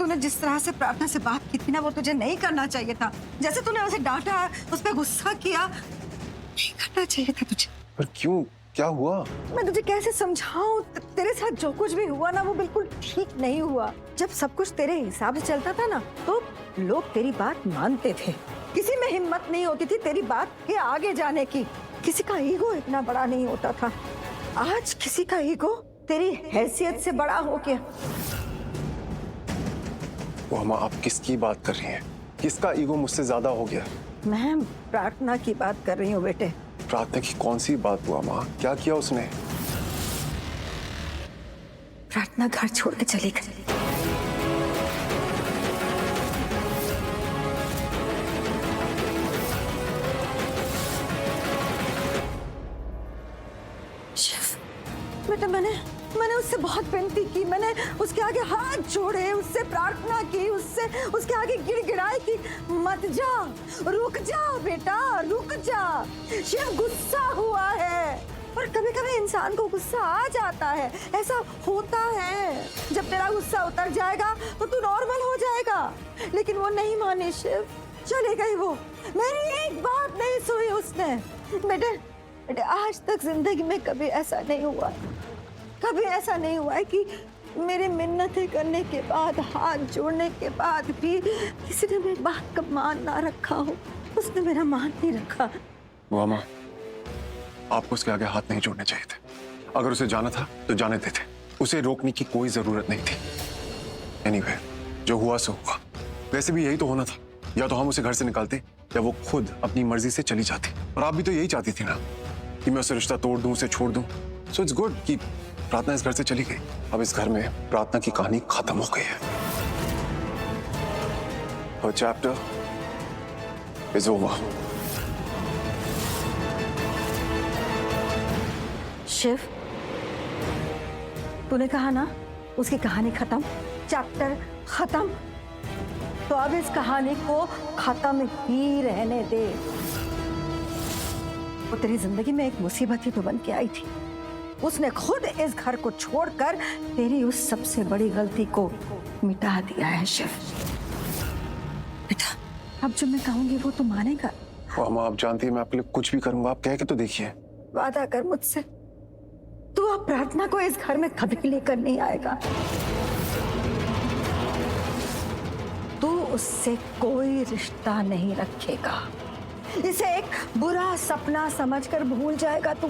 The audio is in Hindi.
तूने जिस तरह से प्रार्थना से बात की थी ना, वो तुझे नहीं करना चाहिए था। जैसे तूने उसे डांटा, उस पर गुस्सा किया, नहीं करना चाहिए था तुझे। पर क्यों, क्या हुआ? मैं तुझे कैसे समझाऊं? तेरे साथ जो कुछ भी हुआ ना, वो बिल्कुल ठीक नहीं हुआ। जब सब कुछ तेरे हिसाब से चलता था ना, तो लोग तेरी बात मानते थे। किसी में हिम्मत नहीं होती थी तेरी बात के आगे जाने की। किसी का ईगो इतना बड़ा नहीं होता था। आज किसी का ईगो तेरी हैसियत से बड़ा हो गया। वो हम आप किसकी बात कर रही हैं? किसका ईगो मुझसे ज्यादा हो गया? मैं प्रार्थना की बात कर रही हूँ बेटे। प्रार्थना की कौन सी बात हुआ माँ? क्या किया उसने? प्रार्थना घर छोड़ के चली गई। बेटा मैंने उससे बहुत विनती की, मैंने उसके आगे हाथ जोड़े, उससे प्रार्थना की, उसके आगे गिड़गिड़ाई की, मत जा, रुक जा बेटा, रुक जा। शिव गुस्सा हुआ है, और कभी कभी इंसान को गुस्सा आ जाता है, ऐसा होता है। जब तेरा गुस्सा उतर जाएगा तो तू नॉर्मल हो जाएगा। लेकिन वो नहीं मानी शिव, चली गई वो। मेरी एक बात नहीं सुनी उसने। बेटे आज तक जिंदगी में कभी ऐसा नहीं हुआ, कभी ऐसा नहीं हुआ है कि मेरी मिन्नतें करने के बाद, हाथ जोड़ने के बाद भी किसी ने मेरी बात का मान ना रखा हो। उसने मेरा मान नहीं रखा। वो माँ, आपको उसके आगे हाथ नहीं जोड़ने चाहिए थे। अगर उसे जाना था तो जाने देते, उसे रोकने की कोई जरूरत नहीं थी। एनीवे, जो हुआ सो हुआ। वैसे भी यही तो होना था, या तो हम उसे घर से निकालते या वो खुद अपनी मर्जी से चली जाती। और आप भी तो यही चाहती थी ना कि मैं उसे रिश्ता तोड़ दूं, उसे छोड़ दूं। सो इट्स गुड कि प्रार्थना इस घर से चली गई। अब इस घर में प्रार्थना की कहानी खत्म हो गई है। Her chapter is over. Shiv, तूने कहा ना उसकी कहानी खत्म, चैप्टर खत्म, तो अब इस कहानी को खत्म ही रहने दे। वो तेरी जिंदगी में एक मुसीबत ही तो बन के आई थी। उसने खुद इस घर को छोड़कर तेरी उस सबसे बड़ी गलती को मिटा दिया है शिव। बेटा अब जो मैं कहूंगी वो तो मानेगा। वो माँ, आप जानती है मैं आपके लिए कुछ भी करूंगा। आप कह के तो देखिए। वादा कर मुझसे, तू अब प्रार्थना को इस घर में कभी लेकर नहीं आएगा। तू उससे कोई रिश्ता नहीं रखेगा। इसे एक बुरा सपना समझकर भूल जाएगा तू।